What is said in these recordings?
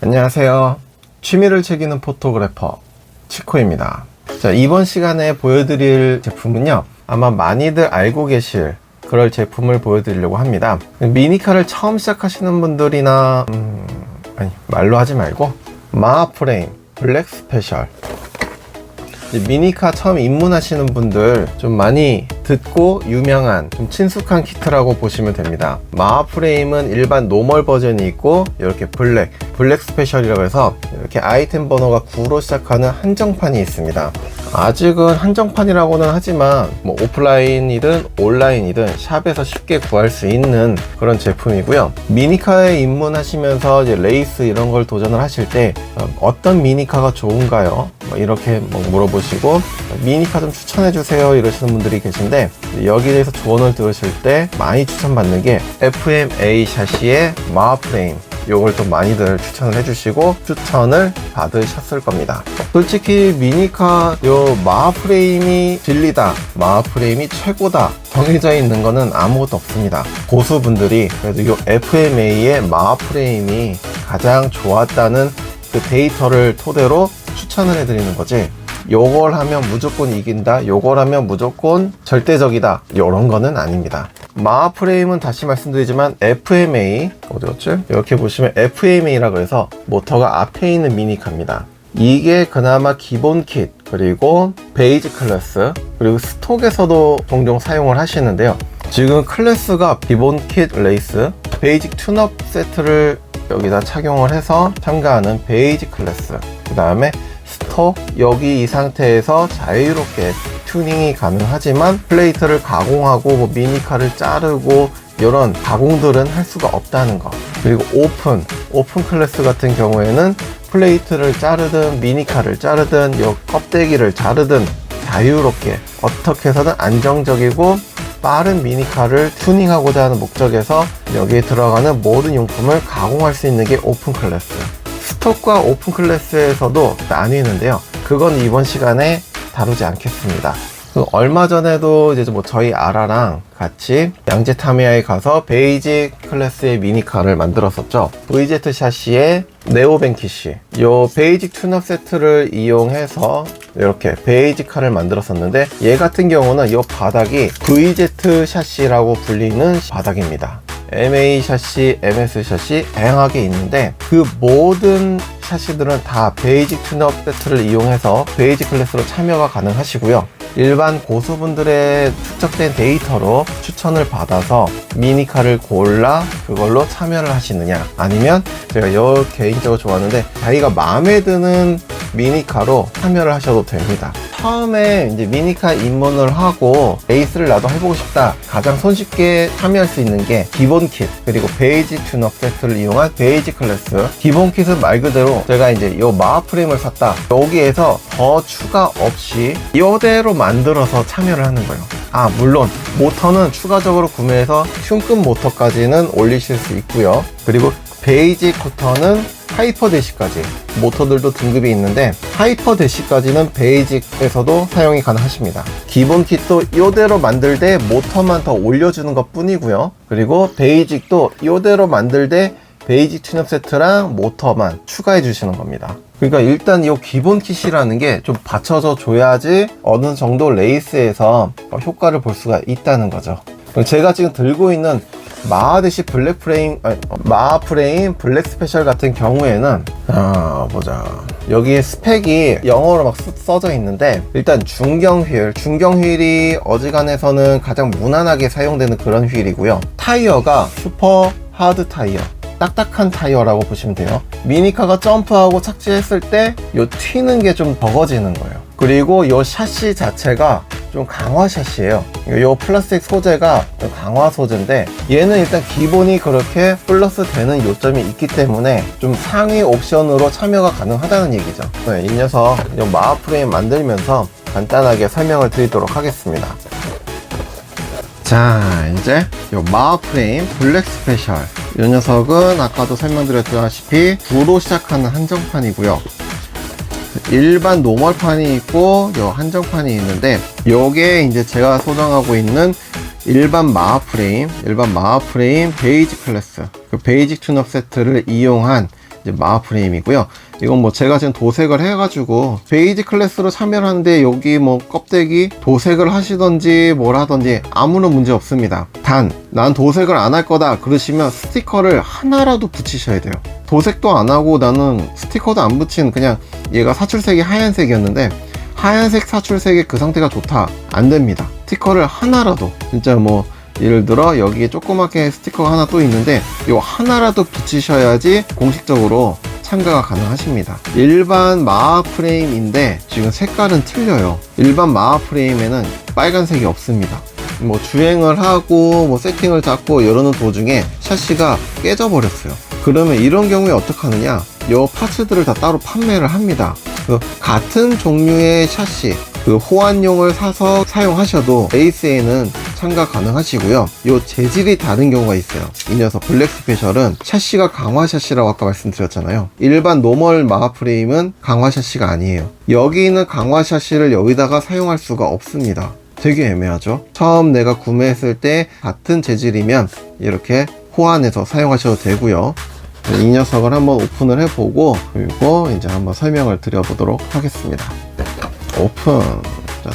안녕하세요. 취미를 즐기는 포토그래퍼 치코입니다. 자, 이번 시간에 보여드릴 제품은요, 아마 많이들 알고 계실 그럴 제품을 보여드리려고 합니다. 미니카를 처음 시작하시는 분들이나 말로 하지 말고 마하프레임 블랙 스페셜, 미니카 처음 입문하시는 분들 좀 많이 듣고 유명한 좀 친숙한 키트라고 보시면 됩니다. 마하프레임은 일반 노멀 버전이 있고 이렇게 블랙 스페셜이라고 해서 이렇게 아이템 번호가 9로 시작하는 한정판이 있습니다. 아직은 한정판이라고는 하지만 뭐 오프라인이든 온라인이든 샵에서 쉽게 구할 수 있는 그런 제품이고요. 미니카에 입문하시면서 이제 레이스 이런 걸 도전을 하실 때 어떤 미니카가 좋은가요? 이렇게 물어보시고 미니카 좀 추천해 주세요 이러시는 분들이 계신데, 여기에 대해서 조언을 들으실 때 많이 추천받는 게 FMA 샤시의 마하프레임, 요걸 또 많이들 추천을 해주시고 추천을 받으셨을 겁니다. 솔직히 미니카 요 마하프레임이 진리다, 마하프레임이 최고다 정해져 있는 거는 아무것도 없습니다. 고수분들이 그래도 요 FMA의 마하프레임이 가장 좋았다는 그 데이터를 토대로 추천을 해드리는 거지, 요걸 하면 무조건 이긴다, 요걸 하면 무조건 절대적이다, 요런 거는 아닙니다. 마하프레임은 다시 말씀드리지만 FMA, 어디였지? 이렇게 보시면 FMA라고 해서 모터가 앞에 있는 미니카입니다. 이게 그나마 기본 킷, 그리고 베이지 클래스, 그리고 스톡에서도 종종 사용을 하시는데요. 지금 클래스가 기본 킷 레이스, 베이직 튠업 세트를 여기다 착용을 해서 참가하는 베이지 클래스, 그 다음에 스톡, 여기 이 상태에서 자유롭게 튜닝이 가능하지만 플레이트를 가공하고 뭐 미니카를 자르고 이런 가공들은 할 수가 없다는 거. 그리고 오픈 클래스 같은 경우에는 플레이트를 자르든 미니카를 자르든 이 껍데기를 자르든 자유롭게 어떻게 해서든 안정적이고 빠른 미니카를 튜닝하고자 하는 목적에서 여기에 들어가는 모든 용품을 가공할 수 있는 게 오픈 클래스. 스톡과 오픈 클래스에서도 나뉘는데요. 그건 이번 시간에 다루지 않겠습니다. 얼마 전에도 이제 뭐 저희 아라랑 같이 양재 타미야에 가서 베이직 클래스의 미니카를 만들었었죠. VZ 샤시의 네오벤키시, 요 베이직 튠업 세트를 이용해서 이렇게 베이직 칼을 만들었었는데, 얘 같은 경우는 이 바닥이 VZ 샤시라고 불리는 바닥입니다. MA 샤시, MS 샤시 다양하게 있는데 그 모든 샤시들은 다 베이직 튠업 세트를 이용해서 베이직 클래스로 참여가 가능하시고요. 일반 고수분들의 축적된 데이터로 추천을 받아서 미니카를 골라 그걸로 참여를 하시느냐, 아니면 제가 개인적으로 좋아하는데 자기가 마음에 드는 미니카로 참여를 하셔도 됩니다. 처음에 이제 미니카 입문을 하고 레이스를 나도 해보고 싶다, 가장 손쉽게 참여할 수 있는 게 기본 킷, 그리고 베이지 튠업 세트를 이용한 베이지 클래스. 기본 킷은 말 그대로 제가 이제 요 마하프레임을 샀다, 여기에서 더 추가 없이 이대로 만들어서 참여를 하는 거예요. 물론 모터는 추가적으로 구매해서 튠급 모터까지는 올리실 수 있고요. 그리고 베이직 코터는 하이퍼 대시까지, 모터들도 등급이 있는데 하이퍼 대시까지는 베이직에서도 사용이 가능하십니다. 기본 킷도 이대로 만들 때 모터만 더 올려주는 것 뿐이고요. 그리고 베이직도 이대로 만들 때 베이직 튠업 세트랑 모터만 추가해 주시는 겁니다. 그러니까 일단 이 기본 킷이라는 게 좀 받쳐져 줘야지 어느 정도 레이스에서 효과를 볼 수가 있다는 거죠. 제가 지금 들고 있는 마하프레임 블랙 스페셜 같은 경우에는 보자, 여기에 스펙이 영어로 막 써져 있는데, 일단 중경 휠이 어지간해서는 가장 무난하게 사용되는 그런 휠이고요. 타이어가 슈퍼 하드 타이어, 딱딱한 타이어라고 보시면 돼요. 미니카가 점프하고 착지했을 때 요 튀는 게 좀 적어지는 거예요. 그리고 요 샤시 자체가 좀 강화 샤시예요. 요 플라스틱 소재가 강화 소재인데, 얘는 일단 기본이 그렇게 플러스 되는 요점이 있기 때문에 좀 상위 옵션으로 참여가 가능하다는 얘기죠. 이 녀석 요 마하프레임 만들면서 간단하게 설명을 드리도록 하겠습니다. 자, 이제 요 마하프레임 블랙 스페셜, 이 녀석은 아까도 설명드렸다시피 9로 시작하는 한정판이고요. 일반 노멀판이 있고 요 한정판이 있는데, 요게 이제 제가 소장하고 있는 일반 마하프레임 베이직 클래스, 그 베이직 튠업 세트를 이용한 이제 마하 프레임이고요. 이건 뭐 제가 지금 도색을 해가지고 베이지 클래스로 참여를 하는데 여기 뭐 껍데기 도색을 하시던지 뭘 하던지 아무런 문제 없습니다. 단 난 도색을 안 할 거다 그러시면 스티커를 하나라도 붙이셔야 돼요. 도색도 안 하고 나는 스티커도 안 붙인 그냥 얘가 사출색이 하얀색이었는데 하얀색 사출색의 그 상태가 좋다 안 됩니다. 스티커를 하나라도 진짜 뭐 예를 들어 여기에 조그맣게 스티커가 하나 또 있는데 요 하나라도 붙이셔야지 공식적으로 참가가 가능하십니다. 일반 마하 프레임인데 지금 색깔은 틀려요. 일반 마하 프레임에는 빨간색이 없습니다. 뭐 주행을 하고 뭐 세팅을 잡고 이러는 도중에 샤시가 깨져 버렸어요. 그러면 이런 경우에 어떻게 하느냐, 요 파츠들을 다 따로 판매를 합니다. 같은 종류의 샤시 그 호환용을 사서 사용하셔도 레이스에는 참가 가능하시고요. 요 재질이 다른 경우가 있어요. 이 녀석 블랙 스페셜은 샤시가 강화 샤시라고 아까 말씀드렸잖아요. 일반 노멀 마하 프레임은 강화 샤시가 아니에요. 여기 있는 강화 샤시를 여기다가 사용할 수가 없습니다. 되게 애매하죠. 처음 내가 구매했을 때 같은 재질이면 이렇게 호환해서 사용하셔도 되고요. 이 녀석을 한번 오픈을 해보고 그리고 이제 한번 설명을 드려보도록 하겠습니다. 오픈.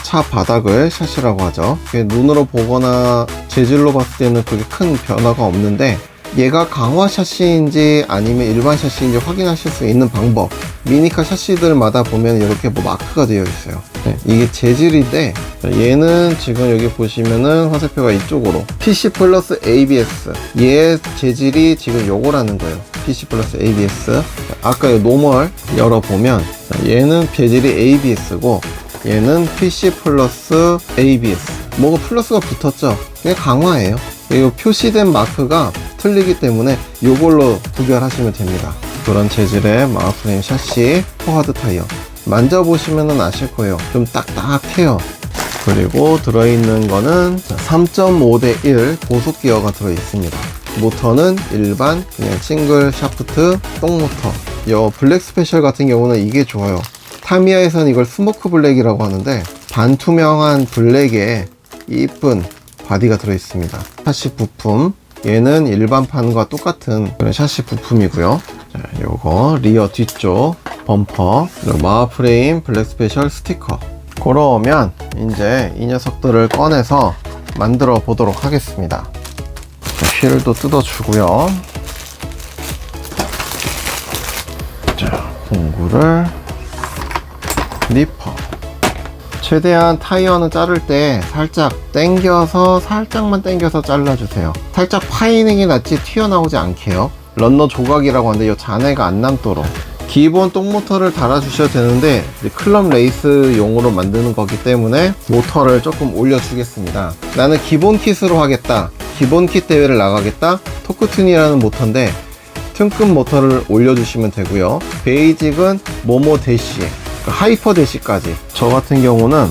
차 바닥을 샤시라고 하죠. 눈으로 보거나 재질로 봤을 때는 그렇게 큰 변화가 없는데 얘가 강화 샤시인지 아니면 일반 샤시인지 확인하실 수 있는 방법, 미니카 샤시들마다 보면 이렇게 뭐 마크가 되어 있어요. 이게 재질인데 얘는 지금 여기 보시면은 화살표가 이쪽으로 PC 플러스 ABS, 얘의 재질이 지금 요거라는 거예요. PC 플러스 ABS. 아까 이 노멀 열어보면 얘는 재질이 ABS고 얘는 PC 플러스 ABS. 뭐가 플러스가 붙었죠. 그냥 강화예요. 이 표시된 마크가 틀리기 때문에 이걸로 구별하시면 됩니다. 그런 재질의 마하 프레임 샤시 포하드 타이어 만져보시면 아실 거예요. 좀 딱딱해요. 그리고 들어있는 거는 3.5:1 고속 기어가 들어있습니다. 모터는 일반 그냥 싱글 샤프트 똥모터. 이 블랙 스페셜 같은 경우는 이게 좋아요. 타미야에서는 이걸 스모크 블랙이라고 하는데 반투명한 블랙에 이쁜 바디가 들어있습니다. 샤시 부품, 얘는 일반판과 똑같은 그런 샤시 부품이고요. 자, 요거 리어 뒤쪽 범퍼, 마하 프레임 블랙 스페셜 스티커. 그러면 이제 이 녀석들을 꺼내서 만들어 보도록 하겠습니다. 휠도 뜯어주고요. 자, 공구를 니퍼. 최대한 타이어는 자를 때 살짝 당겨서 살짝만 당겨서 잘라주세요. 살짝 파이는 게 낫지 튀어나오지 않게요. 런너 조각이라고 하는데 이 잔해가 안 남도록. 기본 똥모터를 달아주셔도 되는데 클럽 레이스용으로 만드는 거기 때문에 모터를 조금 올려주겠습니다. 나는 기본 킷으로 하겠다, 기본 킷 대회를 나가겠다, 토크튠이라는 모터인데 튼급 모터를 올려주시면 되고요. 베이직은 모모 대시, 하이퍼 대시까지. 저 같은 경우는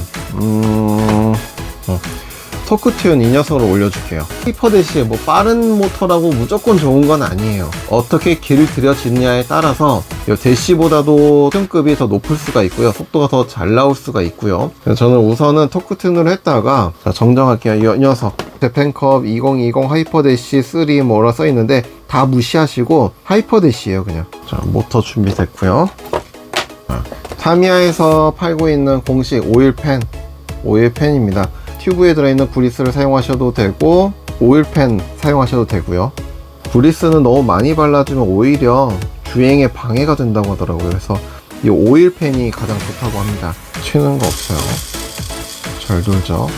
토크튠 이 녀석을 올려줄게요. 하이퍼 대시에 뭐 빠른 모터라고 무조건 좋은 건 아니에요. 어떻게 길들여지느냐에 따라서 이 대시보다도 튼급이 더 높을 수가 있고요, 속도가 더 잘 나올 수가 있고요. 그래서 저는 우선은 토크튠으로 했다가 정정할게요. 이 녀석 재팬컵 2020 하이퍼 대시 3 뭐라 써있는데 다 무시하시고 하이퍼 대시예요 그냥. 자, 모터 준비됐고요. 타미야에서 팔고 있는 공식 오일팬입니다. 튜브에 들어있는 브리스를 사용하셔도 되고 오일팬 사용하셔도 되고요. 브리스는 너무 많이 발라주면 오히려 주행에 방해가 된다고 하더라고요. 그래서 이 오일팬이 가장 좋다고 합니다. 튀는 거 없어요. 잘 돌죠.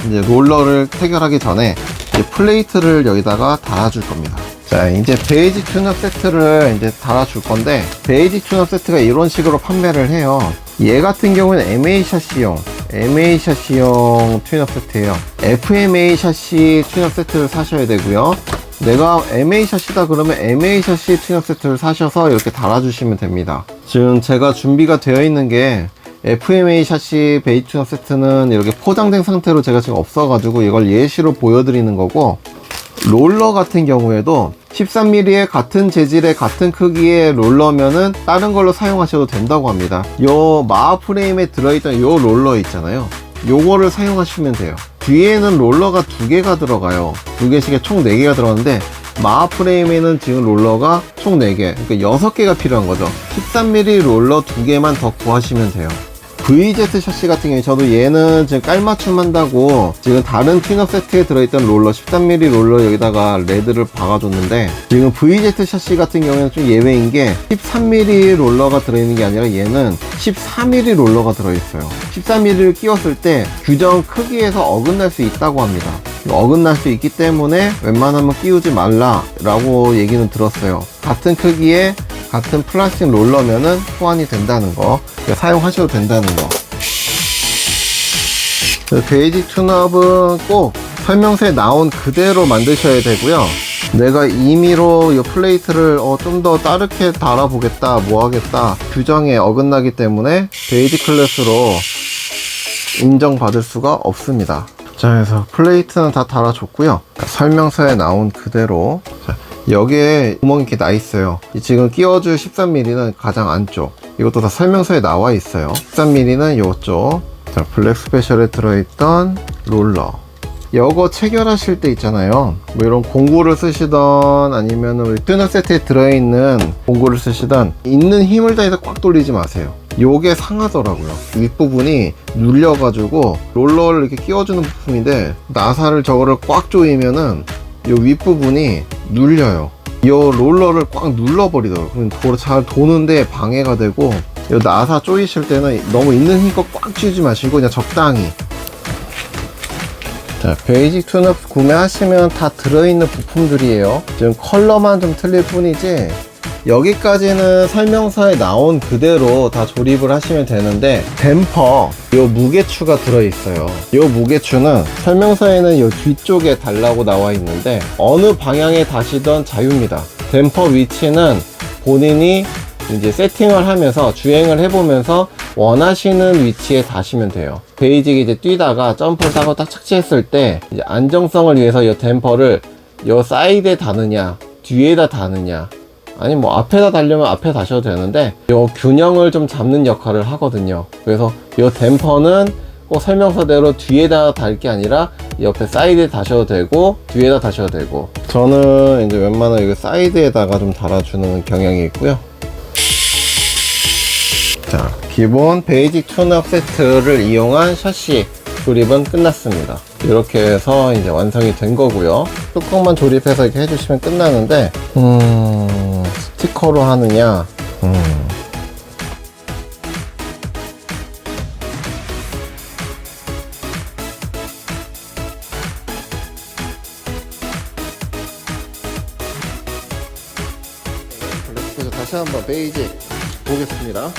이제 롤러를 태결하기 전에 이제 플레이트를 여기다가 달아줄 겁니다. 자, 이제 베이직 튠업 세트를 이제 달아줄 건데, 베이직 튠업 세트가 이런 식으로 판매를 해요. 얘 같은 경우는 MA 샤시용 튠업 세트예요. FMA 샤시 튠업 세트를 사셔야 되고요. 내가 MA 샤시다 그러면 MA 샤시 튠업 세트를 사셔서 이렇게 달아주시면 됩니다. 지금 제가 준비가 되어 있는 게 FMA 샤시 베이직 튠업 세트는 이렇게 포장된 상태로 제가 지금 없어가지고 이걸 예시로 보여드리는 거고, 롤러 같은 경우에도 13mm의 같은 재질의 같은 크기의 롤러면은 다른 걸로 사용하셔도 된다고 합니다. 요 마하 프레임에 들어있던 요 롤러 있잖아요, 요거를 사용하시면 돼요. 뒤에는 롤러가 2개가 들어가요. 2개씩에 총 4개가 들어가는데 마하 프레임에는 지금 롤러가 총 4개, 그러니까 6개가 필요한 거죠. 13mm 롤러 2개만 더 구하시면 돼요. VZ 샤시 같은 경우에 저도 얘는 지금 깔맞춤 한다고 지금 다른 튠업 세트에 들어있던 롤러 13mm 롤러 여기다가 레드를 박아줬는데, 지금 VZ 샤시 같은 경우에는 좀 예외인 게 13mm 롤러가 들어있는 게 아니라 얘는 14mm 롤러가 들어있어요. 14mm를 끼웠을 때 규정 크기에서 어긋날 수 있다고 합니다. 어긋날 수 있기 때문에 웬만하면 끼우지 말라 라고 얘기는 들었어요. 같은 크기에 같은 플라스틱 롤러면은 호환이 된다는 거, 사용하셔도 된다는 거. 베이직 튠업은 꼭 설명서에 나온 그대로 만드셔야 되고요. 내가 임의로 이 플레이트를 좀 더 다르게 달아보겠다, 뭐 하겠다, 규정에 어긋나기 때문에 베이직 클래스로 인정받을 수가 없습니다. 자, 그래서 플레이트는 다 달아줬고요. 설명서에 나온 그대로. 자, 여기에 구멍이 이렇게 나 있어요. 지금 끼워줄 13mm는 가장 안쪽. 이것도 다 설명서에 나와 있어요. 13mm는 요쪽. 자, 블랙 스페셜에 들어있던 롤러. 이거 체결하실 때 있잖아요. 뭐 이런 공구를 쓰시던 아니면 우리 튜너 세트에 들어있는 공구를 쓰시던 있는 힘을 다해서 꽉 돌리지 마세요. 요게 상하더라고요. 윗부분이 눌려가지고 롤러를 이렇게 끼워주는 부품인데 나사를 저거를 꽉 조이면은 요 윗부분이 눌려요. 요 롤러를 꽉 눌러버리더라고요. 그럼 도로 잘 도는데 방해가 되고, 요 나사 조이실 때는 너무 있는 힘껏 꽉 쥐지 마시고 그냥 적당히. 자, 베이직 튠업 구매하시면 다 들어있는 부품들이에요. 지금 컬러만 좀 틀릴 뿐이지 여기까지는 설명서에 나온 그대로 다 조립을 하시면 되는데, 댐퍼 요 무게추가 들어있어요. 요 무게추는 설명서에는 요 뒤쪽에 달라고 나와 있는데 어느 방향에 다시던 자유입니다. 댐퍼 위치는 본인이 이제 세팅을 하면서 주행을 해보면서 원하시는 위치에 다시면 돼요. 베이직이 이제 뛰다가 점프를 타고 딱 착지했을 때 이제 안정성을 위해서 이 댐퍼를 요 사이드에 다느냐 뒤에다 다느냐, 아니 뭐 앞에다 달려면 앞에 다셔도 되는데 요 균형을 좀 잡는 역할을 하거든요. 그래서 요 댐퍼는 꼭 설명서대로 뒤에다 달 게 아니라 옆에 사이드에 다셔도 되고 뒤에다 다셔도 되고, 저는 이제 웬만하면 이거 사이드에다가 좀 달아주는 경향이 있고요. 자, 기본 베이직 튠업 세트를 이용한 샤시 조립은 끝났습니다. 이렇게 해서 이제 완성이 된 거고요. 뚜껑만 조립해서 이렇게 해주시면 끝나는데, 스티커로 하느냐, 그래서 다시 한번 베이직 보겠습니다.